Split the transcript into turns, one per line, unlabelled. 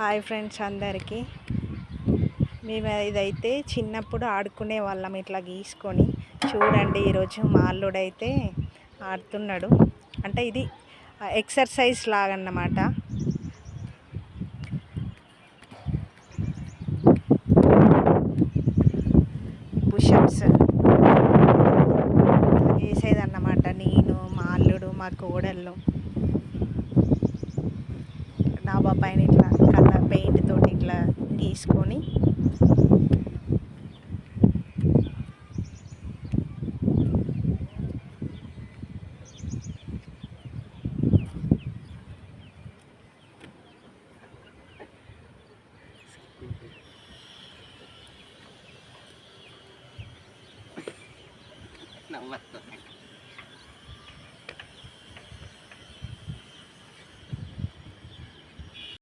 Hi friends అందరికీ. మేము ఇదైతే చిన్నప్పుడు ఆడుకునే వాళ్ళం ఇట్లా గీసుకొని. చూడండి ఈరోజు మా అల్లుడైతే ఆడుతున్నాడు. అంటే ఇది ఎక్సర్సైజ్ లాగన్నమాట. పుషప్స్ వేసేదన్నమాట. నేను, మా అల్లుడు, మా కోడళ్ళు డాబా పైన ఇట్లా కలర్ పెయింట్ తోటి ఇట్లా గీసుకొని
నవ్వొస్తుంది.